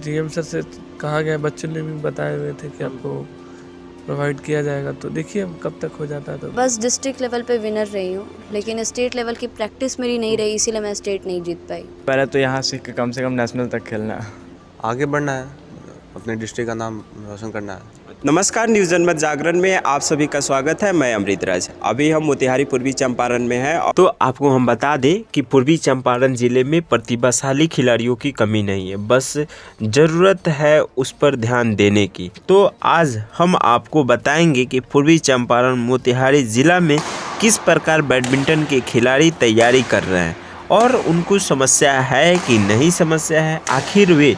DM sir से कहा गया, बच्चों ने भी बताए हुए थे कि आपको प्रोवाइड किया जाएगा, तो देखिए अब कब तक हो जाता है। तो बस डिस्ट्रिक्ट लेवल पे विनर रही हूँ, लेकिन स्टेट लेवल की प्रैक्टिस मेरी नहीं रही, इसीलिए मैं स्टेट नहीं जीत पाई। पहले तो यहाँ सीख के कम से कम नेशनल तक खेलना है। आगे बढ़ना है, अपने डिस्ट्रिक्ट का नाम रोशन करना है। नमस्कार, न्यूज़ जनमत जागरण में आप सभी का स्वागत है। मैं अमृत राज। अभी हम मोतिहारी पूर्वी चंपारण में हैं। तो आपको हम बता दें कि पूर्वी चंपारण जिले में प्रतिभाशाली खिलाड़ियों की कमी नहीं है, बस ज़रूरत है उस पर ध्यान देने की। तो आज हम आपको बताएंगे कि पूर्वी चंपारण मोतिहारी ज़िला में किस प्रकार बैडमिंटन के खिलाड़ी तैयारी कर रहे हैं और उनको समस्या है कि नहीं समस्या है, आखिर वे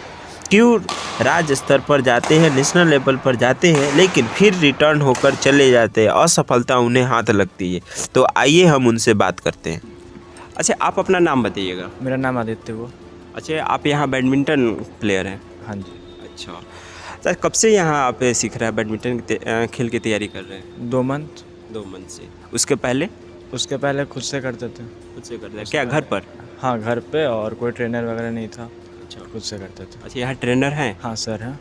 क्यों राज्य स्तर पर जाते हैं, नेशनल लेवल पर जाते हैं, लेकिन फिर रिटर्न होकर चले जाते हैं, असफलता उन्हें हाथ लगती है। तो आइए हम उनसे बात करते हैं। अच्छा, आप अपना नाम बताइएगा। मेरा नाम आदित्य वो। अच्छा, आप यहाँ बैडमिंटन प्लेयर हैं? हाँ जी। अच्छा, सर कब से यहाँ आप सीख रहे हैं बैडमिंटन खेल की तैयारी कर रहे हैं? 2 मंथ। 2 मंथ से। उसके पहले उसके पहले खुद से करते थे। खुद से करते हैं क्या, घर पर? हाँ, घर पे, और कोई ट्रेनर वगैरह नहीं था, अच्छा, खुद से करते थे। अच्छा, यहाँ ट्रेनर हैं? हाँ सर हैं।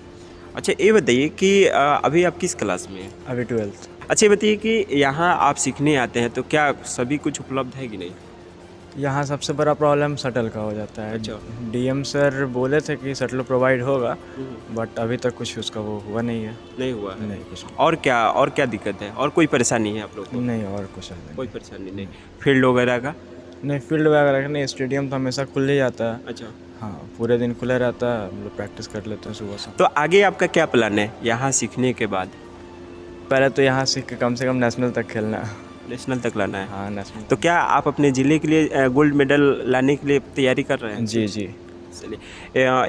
अच्छा, ये बताइए कि अभी आप किस क्लास में हैं? अभी 12th। अच्छा, ये बताइए कि यहाँ आप सीखने आते हैं तो क्या सभी कुछ उपलब्ध है कि नहीं? यहाँ सबसे बड़ा प्रॉब्लम शटल का हो जाता है। अच्छा। डीएम सर बोले थे कि शटल प्रोवाइड होगा, बट अभी तक कुछ उसका वो हुआ नहीं है। नहीं हुआ है? नहीं, कुछ और क्या दिक्कत है, और कोई परेशानी है आप लोग को? नहीं, और कुछ नहीं। कोई परेशानी नहीं। फील्ड वगैरह का? नहीं, फील्ड वगैरह का नहीं, स्टेडियम तो हमेशा खुले ही जाता है। अच्छा, हाँ, पूरे दिन खुला रहता है, हम लोग प्रैक्टिस कर लेते हैं सुबह से। तो आगे आपका क्या प्लान है यहाँ सीखने के बाद? पहले तो यहाँ सीख के कम से कम नेशनल तक खेलना है। नेशनल तक लाना है? हाँ, नेशनल। तो क्या आप अपने ज़िले के लिए गोल्ड मेडल लाने के लिए तैयारी कर रहे हैं? जी जी। चलिए,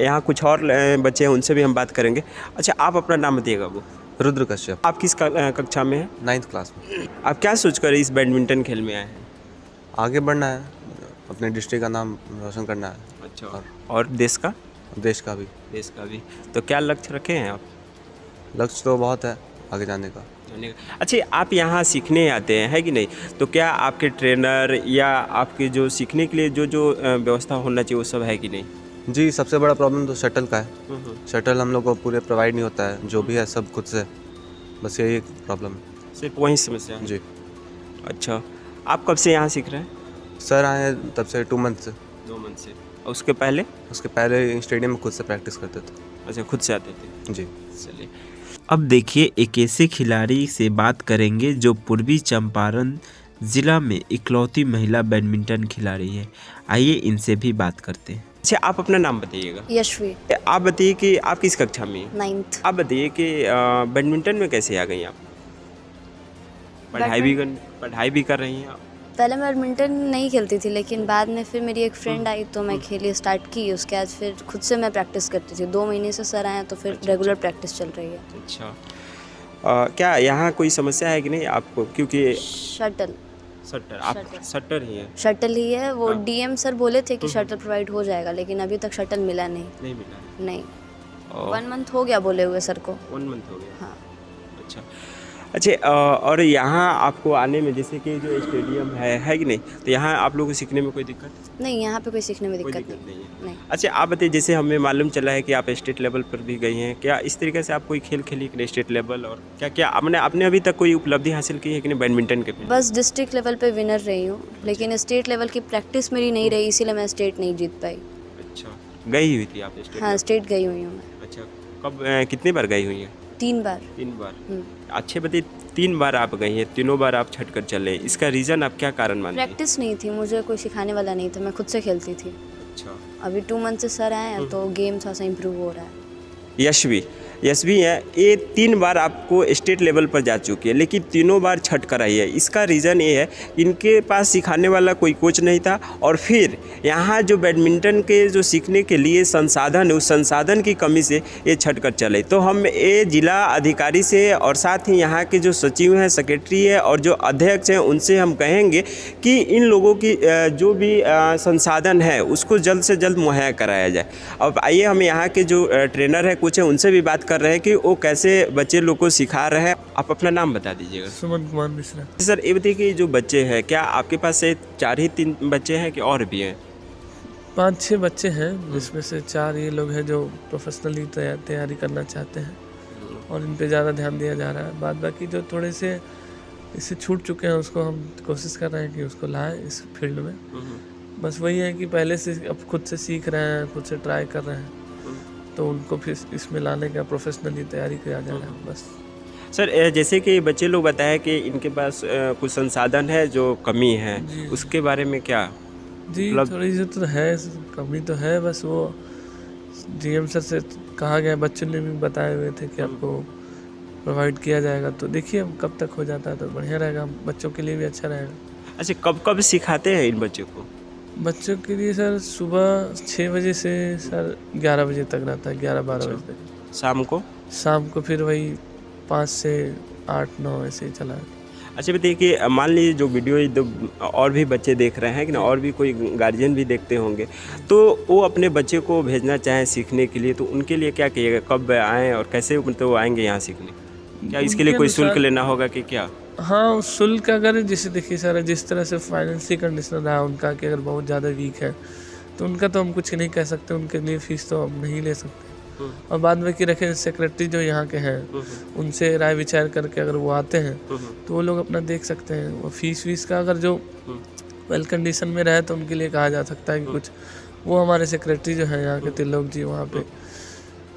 यहाँ कुछ और बच्चे हैं, उनसे भी हम बात करेंगे। अच्छा, आप अपना नाम बताइएगा। वो रुद्र कश्यप, आप किस कक्षा में हैं? 9th क्लास में। आप क्या सोचकर इस बैडमिंटन खेल में आए हैं? आगे बढ़ना है, अपने डिस्ट्रिक्ट का नाम रोशन करना है। अच्छा, और देश का? देश का भी देश का भी। तो क्या लक्ष्य रखे हैं आप? लक्ष्य तो बहुत है आगे जाने का। अच्छा, आप यहाँ सीखने आते हैं, है कि नहीं? तो क्या आपके ट्रेनर या आपके जो सीखने के लिए जो व्यवस्था होना चाहिए वो सब है कि नहीं? जी, सबसे बड़ा प्रॉब्लम तो शटल का है। शटल हम लोग को पूरे प्रोवाइड नहीं होता है, जो भी है सब खुद से, बस यही प्रॉब्लम है। सिर्फ वही समस्या है? जी। अच्छा, आप कब से यहाँ सीख रहे हैं? सर आए हैं तब से 2 मंथ से। 2 मंथ से। और उसके पहले? उसके पहले स्टेडियम में खुद से प्रैक्टिस करते थे। अच्छा, खुद से आते थे? जी। चलिए, अब देखिए एक ऐसे खिलाड़ी से बात करेंगे जो पूर्वी चंपारण जिला में इकलौती महिला बैडमिंटन खिलाड़ी है। आइए इनसे भी बात करते हैं। अच्छा, आप अपना नाम बताइएगा। यशवी, आप बताइए कि आप किस कक्षा में हैं? 9th। आप बताइए कि बैडमिंटन में कैसे आ गई आप? पढ़ाई भी कर रही हैं आप? पहले मैं बैडमिंटन नहीं खेलती थी, लेकिन बाद में फिर मेरी एक फ्रेंड आई तो मैं खेली स्टार्ट की। उसके बाद फिर खुद से मैं प्रैक्टिस करती थी। 2 महीने से सर आए तो फिर रेगुलर प्रैक्टिस चल रही है। अच्छा, क्या यहाँ कोई समस्या है कि नहीं आपको? क्योंकि शटल आप शटल। शटर ही हैं? शटल ही है वो। हाँ। डीएम सर बोले थे कि शटल प्रोवाइड हो जाएगा, लेकिन अभी तक शटल मिला नहीं। नहीं मिला? नहीं, और 1 मंथ हो गया बोले हुए सर को। 1 मंथ हो गया? हाँ। अच्छा। अच्छा, और यहाँ आपको आने में, जैसे कि जो स्टेडियम है कि नहीं, तो यहाँ आप लोगों को सीखने में कोई दिक्कत? नहीं, यहाँ पे कोई सीखने में कोई दिक्कत दिक्कत नहीं है? नहीं। अच्छा, आप बताइए, जैसे हमें मालूम चला है कि आप स्टेट लेवल पर भी गई हैं, क्या इस तरीके से आप कोई खेल खेली कि नहीं स्टेट लेवल? और क्या आपने अभी तक कोई उपलब्धि हासिल की है कि नहीं बैडमिंटन के? बस डिस्ट्रिक्ट लेवल पे विनर रही हूँ, लेकिन स्टेट लेवल की प्रैक्टिस मेरी नहीं रही, इसीलिए मैं स्टेट नहीं जीत पाई। अच्छा, गई हुई थी आप स्टेट? हाँ, स्टेट गई हुई हूँ मैं। अच्छा, कब कितनी बार गई हुई हैं? 3 बार। 3 बार। अच्छे बताइए, 3 बार आप गई हैं, तीनों बार आप छट कर चले, इसका रीज़न आप क्या कारण मानते हैं? प्रैक्टिस नहीं थी, मुझे कोई सिखाने वाला नहीं था, मैं खुद से खेलती थी। अच्छा। अभी 2 मंथ से सर आए हैं तो गेम थोड़ा सा इम्प्रूव हो रहा है। यशवी है, ये 3 बार आपको स्टेट लेवल पर जा चुकी है, लेकिन तीनों बार छट कर आई है। इसका रीज़न ये है, इनके पास सिखाने वाला कोई कोच नहीं था, और फिर यहाँ जो बैडमिंटन के जो सीखने के लिए संसाधन है, उस संसाधन की कमी से ये छट कर चले। तो हम ये जिला अधिकारी से और साथ ही यहाँ के जो सचिव हैं, सेक्रेटरी है और जो अध्यक्ष हैं, उनसे हम कहेंगे कि इन लोगों की जो भी संसाधन है उसको जल्द से जल्द मुहैया कराया जाए। अब आइए हम यहाँ के जो ट्रेनर है कुछ हैं, उनसे भी बात कर रहे हैं कि वो कैसे बच्चे लोग को सिखा रहे हैं। आप अपना नाम बता दीजिएगा। सुमन कुमार मिश्रा। सर ये बताइए कि जो बच्चे हैं, क्या आपके पास से 3 बच्चे हैं कि और भी हैं? 5-6 बच्चे हैं जिसमें से 4 ये लोग हैं जो प्रोफेशनली तैयारी करना चाहते हैं और इन पे ज़्यादा ध्यान दिया जा रहा है। बाद बाकी जो थोड़े से इससे छूट चुके हैं उसको हम कोशिश कर रहे हैं कि उसको लाएं इस फील्ड में। बस वही है कि पहले से अब खुद से सीख रहे हैं, खुद से ट्राई कर रहे हैं, तो उनको फिर इसमें लाने का प्रोफेशनली तैयारी किया जा रहा है बस। सर जैसे कि बच्चे लोग बताए कि इनके पास कुछ संसाधन है जो कमी है, उसके बारे में क्या? जी मतलब- थोड़ी सी तो है, कमी तो है, बस वो डीएम सर से कहा गया, बच्चों ने भी बताए हुए थे कि आपको प्रोवाइड किया जाएगा। तो देखिए अब कब तक हो जाता है तो बढ़िया रहेगा, बच्चों के लिए भी अच्छा रहेगा। अच्छा, कब कब सिखाते हैं इन बच्चों को? बच्चों के लिए सर सुबह 6 बजे से सर 11 बजे तक रहता है, 11-12 बजे तक। शाम को? शाम को फिर वही 5 से 8-9 ऐसे ही चला है। अच्छा बताइए कि मान लीजिए जो वीडियो और भी बच्चे देख रहे हैं कि ना, और भी कोई गार्जियन भी देखते होंगे, तो वो अपने बच्चे को भेजना चाहें सीखने के लिए, तो उनके लिए क्या कहिएगा? कब आएँ और कैसे मतलब वो आएंगे यहाँ सीखने? क्या इसके लिए उनके कोई शुल्क अनुसार- लेना होगा कि क्या? हाँ, उस शुल्क अगर जैसे देखिए सर, जिस तरह से फाइनेंशियल कंडीशन रहा उनका कि अगर बहुत ज़्यादा वीक है तो उनका तो हम कुछ नहीं कह सकते, उनके लिए फ़ीस तो हम नहीं ले सकते। और बाद में कि रखें सेक्रेटरी जो यहाँ के हैं उनसे राय विचार करके अगर वो आते हैं तो वो लोग अपना देख सकते हैं। वो फीस का अगर जो वेल कंडीशन में रहे तो उनके लिए कहा जा सकता है कि कुछ, वो हमारे सेक्रेटरी जो हैं यहाँ के तिलोक जी, वहाँ पे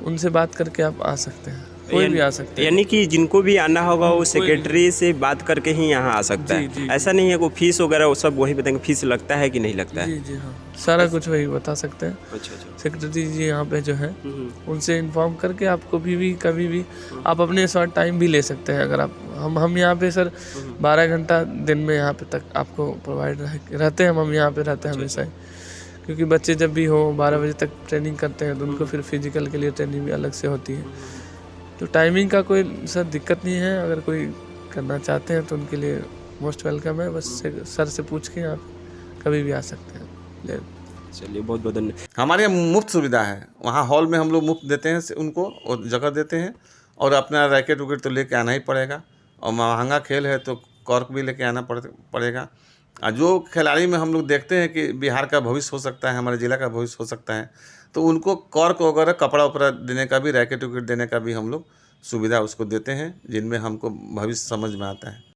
उनसे बात करके आप आ सकते हैं, कोई भी आ सकते हैं। यानी कि जिनको भी आना होगा वो सेक्रेटरी से बात करके ही यहाँ आ सकता जी, है। जी, ऐसा नहीं है वो फीस वगैरह वो सब वही बताएंगे, फीस लगता है कि नहीं लगता है? जी जी हाँ, सारा कुछ वही बता सकते हैं। अच्छा अच्छा। सेक्रेटरी जी यहाँ पे जो हैं उनसे इन्फॉर्म करके आपको भी कभी भी आप अपने शॉर्ट टाइम भी ले सकते हैं। अगर आप हम यहाँ पे सर 12 घंटा दिन में यहाँ पे तक आपको प्रोवाइड रहते हैं। हम यहाँ पे रहते हैं हमेशा ही, क्योंकि बच्चे जब भी हो 12 बजे तक ट्रेनिंग करते हैं तो उनको फिर फिजिकल के लिए ट्रेनिंग भी अलग से होती है। तो टाइमिंग का कोई सर दिक्कत नहीं है, अगर कोई करना चाहते हैं तो उनके लिए मोस्ट वेलकम है। बस सर से पूछ के आप कभी भी आ सकते हैं। चलिए बहुत बहुत धन्यवाद। हमारे यहाँ मुफ्त सुविधा है, वहाँ हॉल में हम लोग मुफ्त देते हैं उनको और जगह देते हैं, और अपना रैकेट वैकेट तो लेके आना ही पड़ेगा, और महंगा खेल है तो कॉर्क भी लेके आना पड़ेगा। और जो खिलाड़ी में हम लोग देखते हैं कि बिहार का भविष्य हो सकता है, हमारे ज़िला का भविष्य हो सकता है, तो उनको कॉर्क वगैरह कपड़ा उपड़ा देने का भी, रैकेट वैकेट देने का भी हम लोग सुविधा उसको देते हैं, जिनमें हमको भविष्य समझ में आता है।